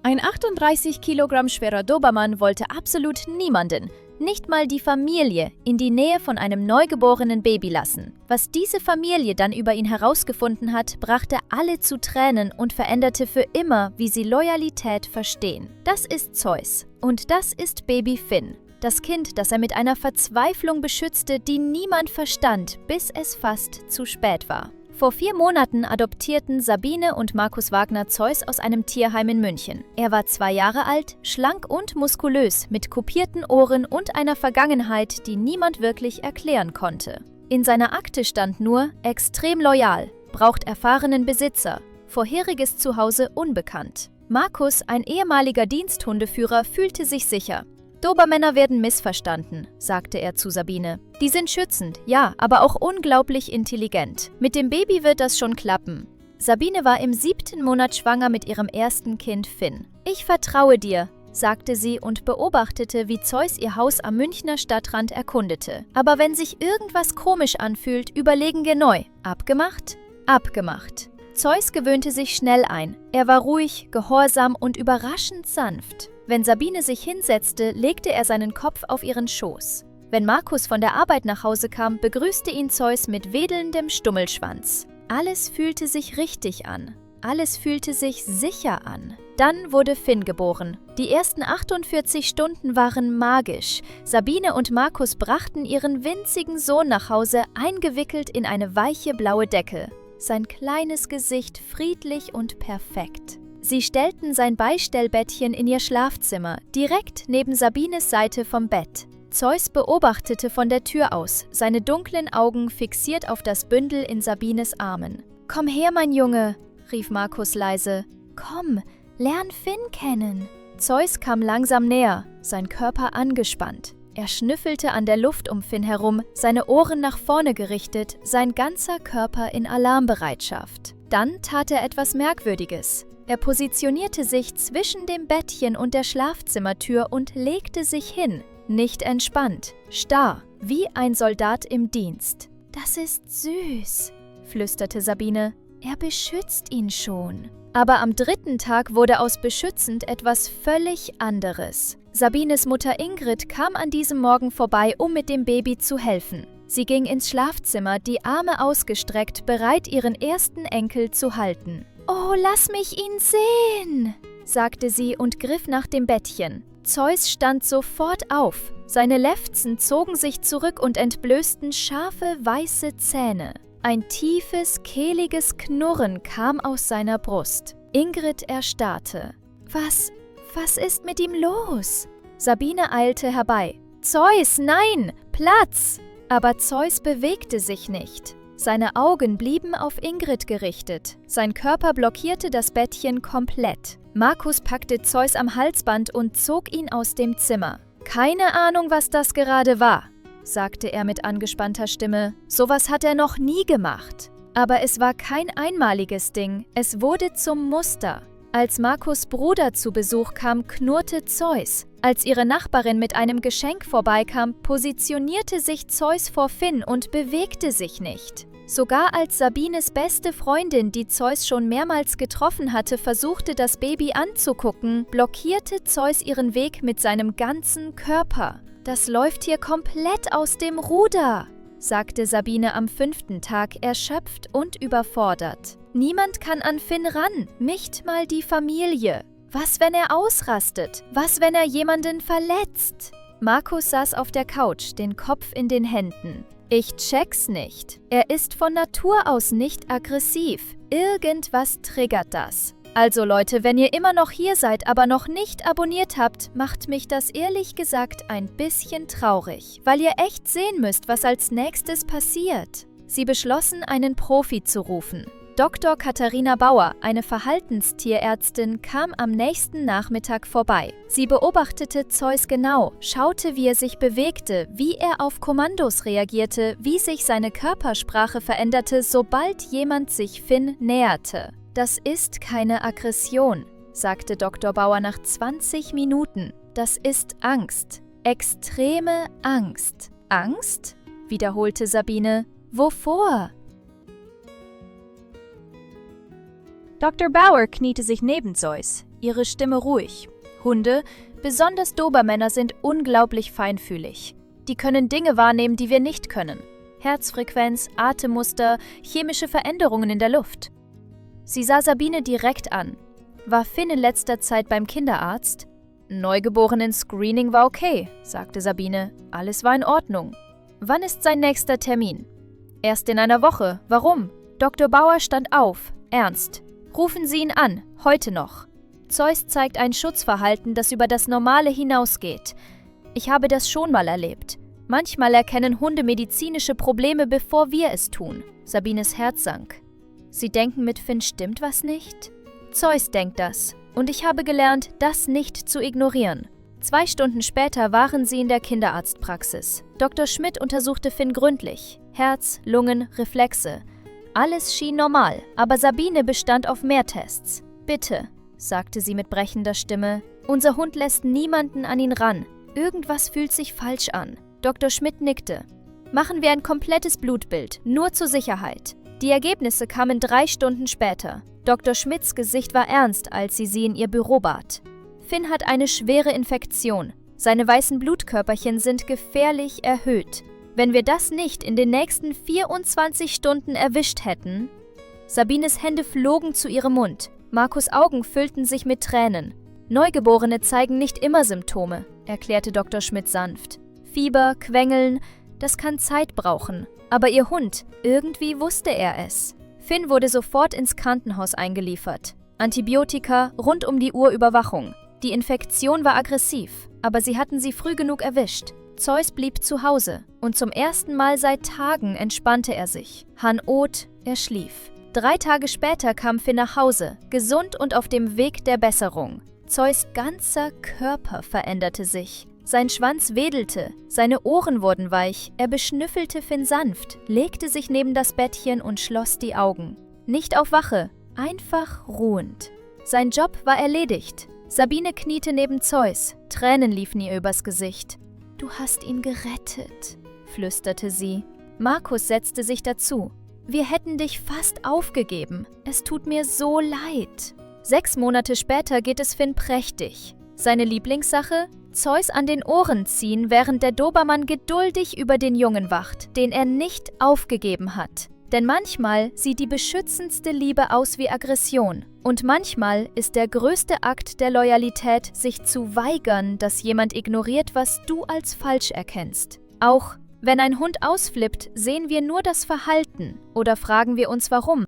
Ein 38 Kilogramm schwerer Dobermann wollte absolut niemanden, nicht mal die Familie, in die Nähe von einem neugeborenen Baby lassen. Was diese Familie dann über ihn herausgefunden hat, brachte alle zu Tränen und veränderte für immer, wie sie Loyalität verstehen. Das ist Zeus. Und das ist Baby Finn. Das Kind, das er mit einer Verzweiflung beschützte, die niemand verstand, bis es fast zu spät war. Vor 4 Monaten adoptierten Sabine und Markus Wagner Zeus aus einem Tierheim in München. Er war 2 Jahre alt, schlank und muskulös, mit kupierten Ohren und einer Vergangenheit, die niemand wirklich erklären konnte. In seiner Akte stand nur: extrem loyal, braucht erfahrenen Besitzer, vorheriges Zuhause unbekannt. Markus, ein ehemaliger Diensthundeführer, fühlte sich sicher. Dobermänner werden missverstanden, sagte er zu Sabine. Die sind schützend, ja, aber auch unglaublich intelligent. Mit dem Baby wird das schon klappen. Sabine war im 7. Monat schwanger mit ihrem ersten Kind Finn. Ich vertraue dir, sagte sie und beobachtete, wie Zeus ihr Haus am Münchner Stadtrand erkundete. Aber wenn sich irgendwas komisch anfühlt, überlegen wir neu. Abgemacht? Abgemacht. Zeus gewöhnte sich schnell ein. Er war ruhig, gehorsam und überraschend sanft. Wenn Sabine sich hinsetzte, legte er seinen Kopf auf ihren Schoß. Wenn Markus von der Arbeit nach Hause kam, begrüßte ihn Zeus mit wedelndem Stummelschwanz. Alles fühlte sich richtig an. Alles fühlte sich sicher an. Dann wurde Finn geboren. Die ersten 48 Stunden waren magisch. Sabine und Markus brachten ihren winzigen Sohn nach Hause, eingewickelt in eine weiche blaue Decke. Sein kleines Gesicht friedlich und perfekt. Sie stellten sein Beistellbettchen in ihr Schlafzimmer, direkt neben Sabines Seite vom Bett. Zeus beobachtete von der Tür aus, seine dunklen Augen fixiert auf das Bündel in Sabines Armen. »Komm her, mein Junge«, rief Markus leise. »Komm, lern Finn kennen.« Zeus kam langsam näher, sein Körper angespannt. Er schnüffelte an der Luft um Finn herum, seine Ohren nach vorne gerichtet, sein ganzer Körper in Alarmbereitschaft. Dann tat er etwas Merkwürdiges. Er positionierte sich zwischen dem Bettchen und der Schlafzimmertür und legte sich hin, nicht entspannt, starr, wie ein Soldat im Dienst. »Das ist süß«, flüsterte Sabine. »Er beschützt ihn schon.« Aber am 3. Tag wurde aus beschützend etwas völlig anderes. Sabines Mutter Ingrid kam an diesem Morgen vorbei, um mit dem Baby zu helfen. Sie ging ins Schlafzimmer, die Arme ausgestreckt, bereit, ihren ersten Enkel zu halten. »Oh, lass mich ihn sehen«, sagte sie und griff nach dem Bettchen. Zeus stand sofort auf. Seine Lefzen zogen sich zurück und entblößten scharfe, weiße Zähne. Ein tiefes, kehliges Knurren kam aus seiner Brust. Ingrid erstarrte. Was ist mit ihm los?« Sabine eilte herbei. »Zeus, nein! Platz!« Aber Zeus bewegte sich nicht. Seine Augen blieben auf Ingrid gerichtet. Sein Körper blockierte das Bettchen komplett. Markus packte Zeus am Halsband und zog ihn aus dem Zimmer. »Keine Ahnung, was das gerade war«, sagte er mit angespannter Stimme. »Sowas hat er noch nie gemacht.« Aber es war kein einmaliges Ding. Es wurde zum Muster. Als Markus' Bruder zu Besuch kam, knurrte Zeus. Als ihre Nachbarin mit einem Geschenk vorbeikam, positionierte sich Zeus vor Finn und bewegte sich nicht. Sogar als Sabines beste Freundin, die Zeus schon mehrmals getroffen hatte, versuchte, das Baby anzugucken, blockierte Zeus ihren Weg mit seinem ganzen Körper. »Das läuft hier komplett aus dem Ruder«, sagte Sabine am 5. Tag, erschöpft und überfordert. »Niemand kann an Finn ran, nicht mal die Familie. Was, wenn er ausrastet? Was, wenn er jemanden verletzt?« Markus saß auf der Couch, den Kopf in den Händen. »Ich check's nicht. Er ist von Natur aus nicht aggressiv. Irgendwas triggert das. Also Leute, wenn ihr immer noch hier seid, aber noch nicht abonniert habt, macht mich das ehrlich gesagt ein bisschen traurig, weil ihr echt sehen müsst, was als nächstes passiert.« Sie beschlossen, einen Profi zu rufen. Dr. Katharina Bauer, eine Verhaltenstierärztin, kam am nächsten Nachmittag vorbei. Sie beobachtete Zeus genau, schaute, wie er sich bewegte, wie er auf Kommandos reagierte, wie sich seine Körpersprache veränderte, sobald jemand sich Finn näherte. »Das ist keine Aggression«, sagte Dr. Bauer nach 20 Minuten. »Das ist Angst. Extreme Angst.« »Angst?«, wiederholte Sabine. »Wovor?« Dr. Bauer kniete sich neben Zeus, ihre Stimme ruhig. Hunde, besonders Dobermänner, sind unglaublich feinfühlig. Die können Dinge wahrnehmen, die wir nicht können. Herzfrequenz, Atemmuster, chemische Veränderungen in der Luft. Sie sah Sabine direkt an. War Finn in letzter Zeit beim Kinderarzt? Neugeborenen-Screening war okay, sagte Sabine. Alles war in Ordnung. Wann ist sein nächster Termin? Erst in einer Woche. Warum? Dr. Bauer stand auf. Ernst. Rufen Sie ihn an. Heute noch. Zeus zeigt ein Schutzverhalten, das über das Normale hinausgeht. Ich habe das schon mal erlebt. Manchmal erkennen Hunde medizinische Probleme, bevor wir es tun. Sabines Herz sank. Sie denken, mit Finn stimmt was nicht? Zeus denkt das. Und ich habe gelernt, das nicht zu ignorieren. 2 Stunden später waren sie in der Kinderarztpraxis. Dr. Schmidt untersuchte Finn gründlich. Herz, Lungen, Reflexe. Alles schien normal, aber Sabine bestand auf mehr Tests. Bitte, sagte sie mit brechender Stimme. Unser Hund lässt niemanden an ihn ran. Irgendwas fühlt sich falsch an. Dr. Schmidt nickte. Machen wir ein komplettes Blutbild, nur zur Sicherheit. Die Ergebnisse kamen 3 Stunden später. Dr. Schmidts Gesicht war ernst, als sie in ihr Büro bat. Finn hat eine schwere Infektion. Seine weißen Blutkörperchen sind gefährlich erhöht. Wenn wir das nicht in den nächsten 24 Stunden erwischt hätten... Sabines Hände flogen zu ihrem Mund. Markus' Augen füllten sich mit Tränen. Neugeborene zeigen nicht immer Symptome, erklärte Dr. Schmidt sanft. Fieber, Quengeln, das kann Zeit brauchen. Aber ihr Hund, irgendwie wusste er es. Finn wurde sofort ins Krankenhaus eingeliefert. Antibiotika, rund um die Uhr Überwachung. Die Infektion war aggressiv, aber sie hatten sie früh genug erwischt. Zeus blieb zu Hause und zum ersten Mal seit Tagen entspannte er sich. Han ot, er schlief. 3 Tage später kam Finn nach Hause, gesund und auf dem Weg der Besserung. Zeus ganzer Körper veränderte sich. Sein Schwanz wedelte, seine Ohren wurden weich, er beschnüffelte Finn sanft, legte sich neben das Bettchen und schloss die Augen. Nicht auf Wache, einfach ruhend. Sein Job war erledigt. Sabine kniete neben Zeus, Tränen liefen ihr übers Gesicht. »Du hast ihn gerettet«, flüsterte sie. Markus setzte sich dazu. »Wir hätten dich fast aufgegeben. Es tut mir so leid.« 6 Monate später geht es Finn prächtig. Seine Lieblingssache? Zeus an den Ohren ziehen, während der Dobermann geduldig über den Jungen wacht, den er nicht aufgegeben hat. Denn manchmal sieht die beschützendste Liebe aus wie Aggression. Und manchmal ist der größte Akt der Loyalität, sich zu weigern, dass jemand ignoriert, was du als falsch erkennst. Auch wenn ein Hund ausflippt, sehen wir nur das Verhalten oder fragen wir uns warum.